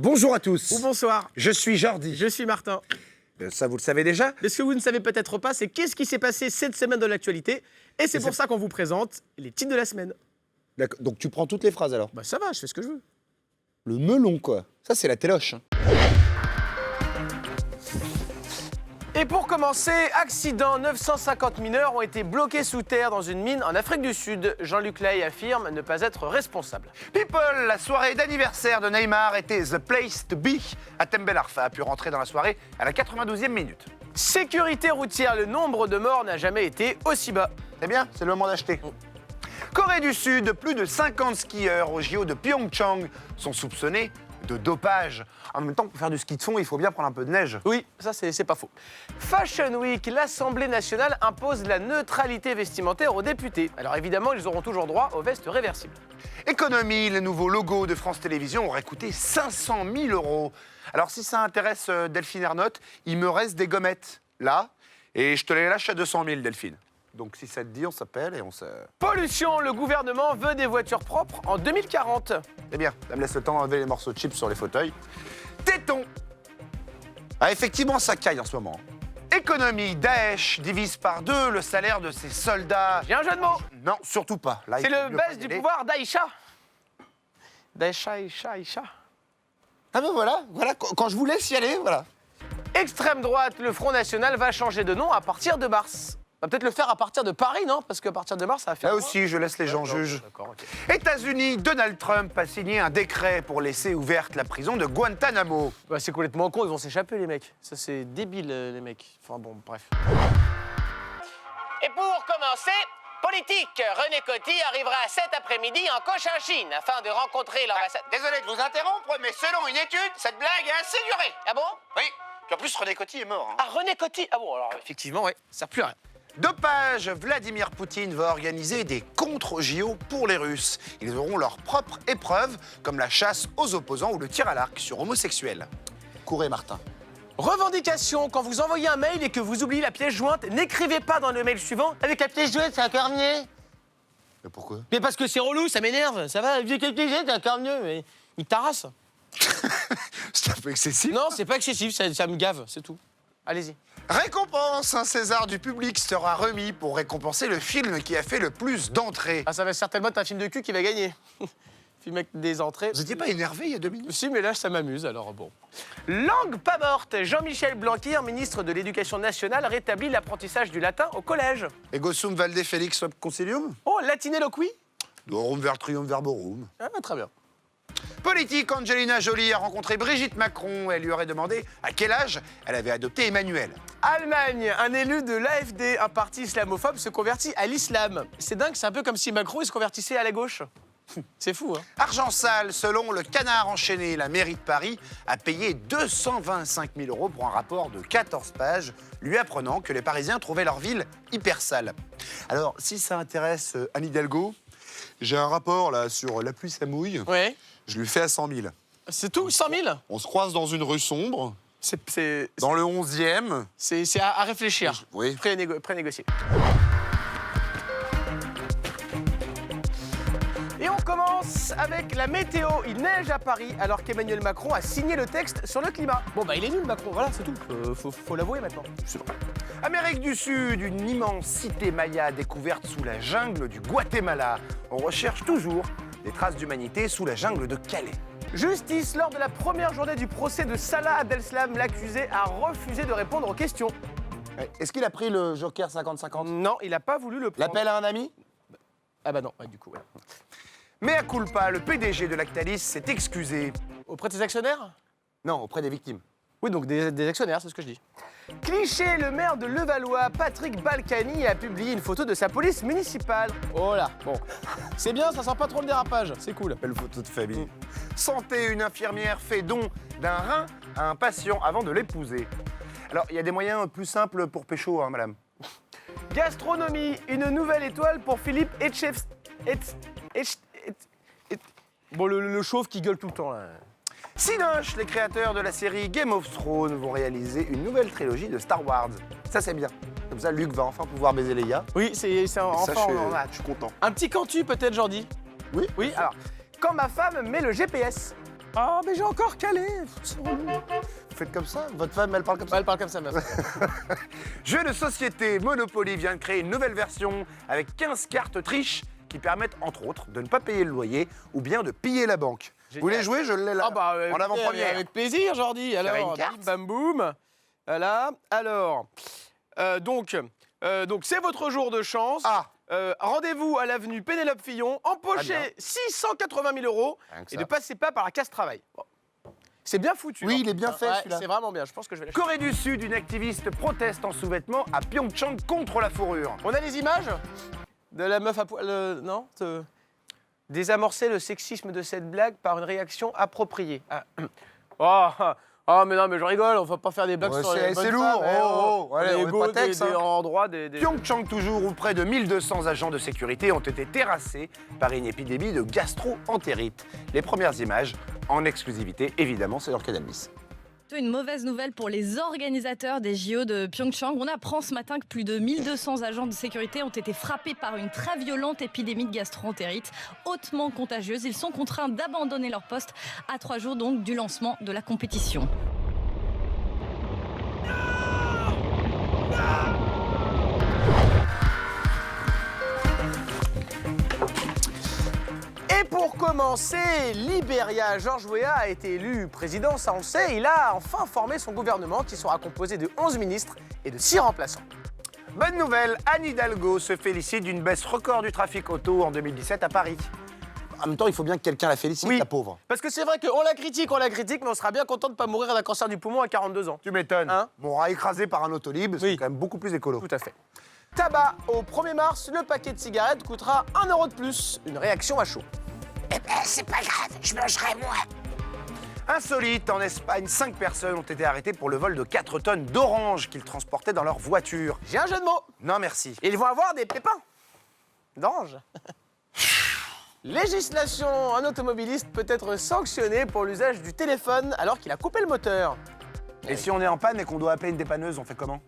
Bonjour à tous. Ou bonsoir. Je suis Jordi. Je suis Martin. Ça, vous le savez déjà? Mais ce que vous ne savez peut-être pas, c'est qu'est-ce qui s'est passé cette semaine dans l'actualité. Et c'est pour ça qu'on vous présente les titres de la semaine. D'accord. Donc tu prends toutes les phrases alors? Bah ça va, je fais ce que je veux. Le melon, quoi. Ça, c'est la téloche. Et pour commencer, accident, 950 mineurs ont été bloqués sous terre dans une mine en Afrique du Sud. Jean-Luc Lahaye affirme ne pas être responsable. People, la soirée d'anniversaire de Neymar était the place to be. Atem Arfa a pu rentrer dans la soirée à la 92e minute. Sécurité routière, le nombre de morts n'a jamais été aussi bas. C'est bien, c'est le moment d'acheter. Corée du Sud, plus de 50 skieurs au JO de Pyeongchang sont soupçonnés de dopage. En même temps, pour faire du ski de fond, il faut bien prendre un peu de neige. Oui, ça c'est pas faux. Fashion Week, l'Assemblée nationale impose la neutralité vestimentaire aux députés. Alors évidemment, ils auront toujours droit aux vestes réversibles. Économie, le nouveau logo de France Télévisions aurait coûté 500 000 €. Alors si ça intéresse Delphine Ernotte, il me reste des gommettes, là, et je te les lâche à 200 000, Delphine. Donc si ça te dit, on s'appelle et on se... Pollution, le gouvernement veut des voitures propres en 2040. Eh bien, ça me laisse le temps d'enlever les morceaux de chips sur les fauteuils. Téton. Ah, effectivement, ça caille en ce moment. Économie, Daesh divise par 2 le salaire de ses soldats. J'ai un jeu de mots. Non, surtout pas. Là, C'est il faut le mieux pas baisse y du aller. pouvoir d'Aïcha. D'Aïcha, Aïcha. Ah ben voilà, quand je vous laisse y aller, voilà. Extrême droite, le Front National va changer de nom à partir de mars. On va peut-être le faire à partir de Paris, non? Parce qu'à partir de mars, ça va faire... Là aussi, je laisse les gens juger. D'accord, ok. États-Unis, Donald Trump a signé un décret pour laisser ouverte la prison de Guantanamo. Bah, c'est complètement con, ils vont s'échapper, les mecs. Ça, c'est débile, les mecs. Enfin bon, bref. Et pour commencer, politique, René Coty arrivera cet après-midi en Cochinchine afin de rencontrer l'ambassade... Désolé de vous interrompre, mais selon une étude, cette blague est assez durée. Ah bon? Oui, puis en plus, René Coty est mort. Ah, René Coty. Ah bon, alors effectivement, ouais, ça sert plus à rien. Dopage, Vladimir Poutine va organiser des contre-JO pour les Russes. Ils auront leur propre épreuve, comme la chasse aux opposants ou le tir à l'arc sur homosexuels. Courez, Martin. Revendication, quand vous envoyez un mail et que vous oubliez la pièce jointe, n'écrivez pas dans le mail suivant « Avec la pièce jointe, c'est encore mieux ». Mais pourquoi? Mais parce que c'est relou, ça m'énerve. Ça va, avec la pièce jointe, c'est encore mieux. Mais il t'arrasse. C'est un peu excessif. Non, c'est pas excessif, ça me gave, c'est tout. Allez-y. Récompense, un César du public sera remis pour récompenser le film qui a fait le plus d'entrées. Ah, ça va certainement être un film de cul qui va gagner. Film avec des entrées. Vous n'étiez pas énervé il y a 2 minutes? Si, mais là, ça m'amuse, alors bon. Langue pas morte, Jean-Michel Blanquer, ministre de l'Éducation nationale, rétablit l'apprentissage du latin au collège. Ego sum valde felix sub concilium? Oh, latinéloquie? Dorum ver trium verborum. Ah, très bien. Politique, Angelina Jolie a rencontré Brigitte Macron. Elle lui aurait demandé à quel âge elle avait adopté Emmanuel. Allemagne, un élu de l'AfD, un parti islamophobe, se convertit à l'islam. C'est dingue, c'est un peu comme si Macron il se convertissait à la gauche. C'est fou, hein? Argent sale, selon le Canard enchaîné, la mairie de Paris a payé 225 000 € pour un rapport de 14 pages, lui apprenant que les Parisiens trouvaient leur ville hyper sale. Alors, si ça intéresse Anne Hidalgo, j'ai un rapport là sur La pluie ça mouille. Ouais. Je lui fais à 100 000. C'est tout, 100 000? On se croise dans une rue sombre, C'est dans le 11e. à réfléchir. Oui. Pré-négocier. Et on commence avec la météo. Il neige à Paris alors qu'Emmanuel Macron a signé le texte sur le climat. Bon, bah il est nul, Macron, voilà, c'est tout. Faut l'avouer maintenant. C'est vrai. Amérique du Sud, une immense cité maya découverte sous la jungle du Guatemala. On recherche toujours des traces d'humanité sous la jungle de Calais. Justice, lors de la première journée du procès de Salah Abdeslam, l'accusé a refusé de répondre aux questions. Est-ce qu'il a pris le Joker 50-50? Non, il n'a pas voulu le prendre. L'appel à un ami? Ah bah non, ouais, du coup, ouais. Mea culpa, le PDG de Lactalis s'est excusé. Auprès de ses actionnaires? Non, auprès des victimes. Oui, donc des actionnaires, c'est ce que je dis. Cliché, le maire de Levallois, Patrick Balkany, a publié une photo de sa police municipale. Oh là, bon. C'est bien, ça sent pas trop le dérapage, c'est cool. Belle photo de famille. Santé, une infirmière fait don d'un rein à un patient avant de l'épouser. Alors, il y a des moyens plus simples pour pécho, hein, madame. Gastronomie, une nouvelle étoile pour Philippe Etchebest. Bon, le chauve qui gueule tout le temps, là. Cinoche, les créateurs de la série Game of Thrones vont réaliser une nouvelle trilogie de Star Wars. Ça, c'est bien. Comme ça, Luke va enfin pouvoir baiser Leia. Oui, c'est enfin Ça, on en a. je suis content. Un petit cantu peut-être, Jordi? Oui. Oui, alors, quand ma femme met le GPS. Ah, mais j'ai encore calé. Vous faites comme ça? Votre femme, elle parle comme ça? Elle parle comme ça, meuf. Jeu de société, Monopoly vient de créer une nouvelle version avec 15 cartes triches qui permettent, entre autres, de ne pas payer le loyer ou bien de piller la banque. Génial. Vous voulez jouer? Je l'ai là, Ah bah, en avant-première. avec plaisir, Jordi. Faire Alors, une carte. bim, bam, boum. Voilà. Alors, donc c'est votre jour de chance. Ah, Rendez-vous à l'avenue Pénélope Fillon, Très empocher bien. 680 000 euros Rien que et ça. ne passez pas par la casse-travail. Bon. C'est bien foutu. Oui, hein. il est bien fait, Ouais, celui-là. C'est vraiment bien, je pense que je vais l'acheter. Corée du Sud, une activiste proteste en sous-vêtements à Pyeongchang contre la fourrure. On a les images de la meuf à poil. Non désamorcer le sexisme de cette blague par une réaction appropriée. Mais non, mais je rigole, on va pas faire des blagues Ouais, sur c'est- les bonnes c'est lourd, femmes, oh, allez, on est égaux, pas texte, des hein. endroits, des... Pyeongchang toujours, où près de 1200 agents de sécurité ont été terrassés par une épidémie de gastro-entérite. Les premières images, en exclusivité, évidemment, c'est sur Canal+. Une mauvaise nouvelle pour les organisateurs des JO de Pyeongchang. On apprend ce matin que plus de 1200 agents de sécurité ont été frappés par une très violente épidémie de gastro-entérite, hautement contagieuse. Ils sont contraints d'abandonner leur poste à 3 jours donc du lancement de la compétition. Et pour commencer, Libéria, George Weah a été élu président, ça on le sait. Il a enfin formé son gouvernement qui sera composé de 11 ministres et de 6 remplaçants. Bonne nouvelle, Anne Hidalgo se félicite d'une baisse record du trafic auto en 2017 à Paris. En même temps, il faut bien que quelqu'un la félicite, Oui. la pauvre. Parce que c'est vrai qu'on la critique, mais on sera bien content de ne pas mourir d'un cancer du poumon à 42 ans. Tu m'étonnes. Hein? Bon, on aura écrasé par un autolib, c'est Oui. quand même beaucoup plus écolo. Tout à fait. Tabac, au 1er mars, le paquet de cigarettes coûtera 1 € de plus. Une réaction à chaud. C'est pas grave, je mangerai moins. Insolite, en Espagne, 5 personnes ont été arrêtées pour le vol de 4 tonnes d'oranges qu'ils transportaient dans leur voiture. J'ai un jeu de mots. Non, merci. Ils vont avoir des pépins d'orange. Législation, un automobiliste peut être sanctionné pour l'usage du téléphone alors qu'il a coupé le moteur. Et si on est en panne et qu'on doit appeler une dépanneuse, on fait comment?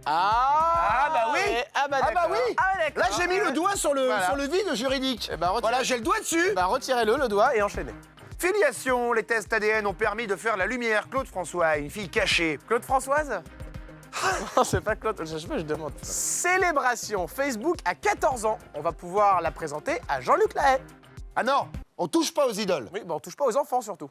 Ah, bah oui. Ah bah Ah bah d'accord. oui. Ah d'accord. Là, j'ai mis le doigt sur le, Voilà. sur le vide juridique. Eh ben, retirez- Voilà, j'ai le doigt dessus. Bah retirez-le, le doigt, et enchaînez. Filiation, les tests ADN ont permis de faire la lumière. Claude François, une fille cachée. Claude Françoise Non, c'est pas Claude, je sais pas, je demande. Célébration, Facebook à 14 ans. On va pouvoir la présenter à Jean-Luc Lahaye. Ah non, on touche pas aux idoles. Oui, bah on touche pas aux enfants surtout.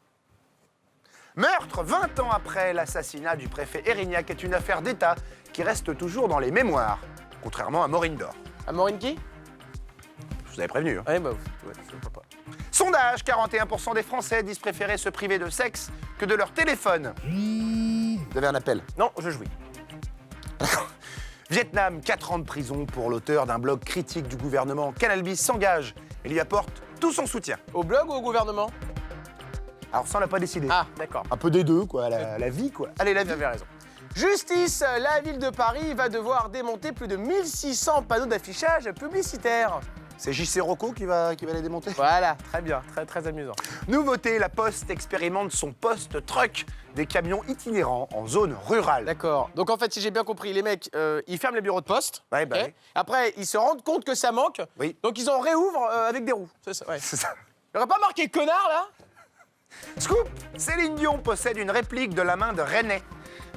Meurtre 20 ans après l'assassinat du préfet Erignac est une affaire d'État qui reste toujours dans les mémoires, contrairement à Maureen Dor. À Maureen qui Je vous avais prévenu. Hein. Oui, bah ouais, je sais pas. Sondage, 41% des Français disent préférer se priver de sexe que de leur téléphone. Vous avez un appel. Non, je jouis. Vietnam, 4 ans de prison pour l'auteur d'un blog critique du gouvernement. Canal+ s'engage et lui apporte tout son soutien. Au blog ou au gouvernement Alors ça, on l'a pas décidé. Ah, d'accord. Un peu des deux, quoi, la vie, quoi. Allez, la Vous vie. avez raison. Justice, la ville de Paris va devoir démonter plus de 1600 panneaux d'affichage publicitaires. C'est JC Rocco qui va les démonter. Voilà, très bien, très très amusant. Nouveauté, la Poste expérimente son post-truck, des camions itinérants en zone rurale. D'accord. Donc en fait, si j'ai bien compris, les mecs, ils ferment les bureaux de poste. Ouais, bah ok. oui. Après, ils se rendent compte que ça manque. Oui. Donc ils en réouvrent avec des roues. C'est ça, ouais. C'est ça. Il aurait pas marqué connard là Scoop, Céline Dion possède une réplique de la main de René.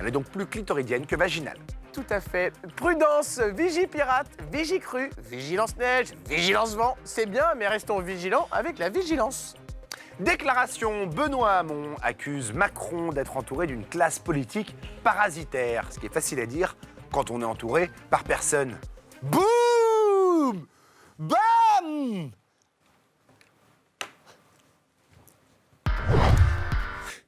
Elle est donc plus clitoridienne que vaginale. Tout à fait. Prudence, vigie pirate, vigie crue, vigilance neige, vigilance vent. C'est bien, mais restons vigilants avec la vigilance. Déclaration, Benoît Hamon accuse Macron d'être entouré d'une classe politique parasitaire. Ce qui est facile à dire quand on est entouré par personne. Boum Bam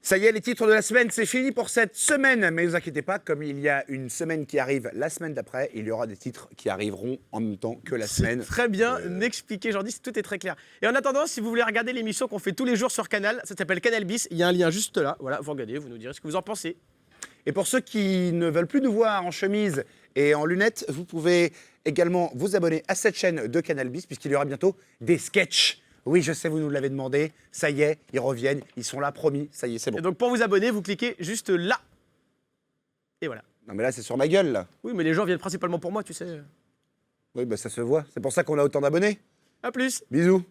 Ça y est, les titres de la semaine, c'est fini pour cette semaine. Mais ne vous inquiétez pas, comme il y a une semaine qui arrive la semaine d'après, il y aura des titres qui arriveront en même temps que la semaine. Très bien expliqué, Jordi, tout est très clair. Et en attendant, si vous voulez regarder l'émission qu'on fait tous les jours sur Canal, ça s'appelle Canal Bis, il y a un lien juste là. Voilà, vous regardez, vous nous direz ce que vous en pensez. Et pour ceux qui ne veulent plus nous voir en chemise et en lunettes, vous pouvez également vous abonner à cette chaîne de Canal+, puisqu'il y aura bientôt des sketchs. Oui, je sais, vous nous l'avez demandé. Ça y est, ils reviennent, ils sont là, promis. Ça y est, c'est bon. Et donc pour vous abonner, vous cliquez juste là. Et voilà. Non, mais là, c'est sur ma gueule, là. Oui, mais les gens viennent principalement pour moi, tu sais. Oui, bah ça se voit. C'est pour ça qu'on a autant d'abonnés. À plus. Bisous.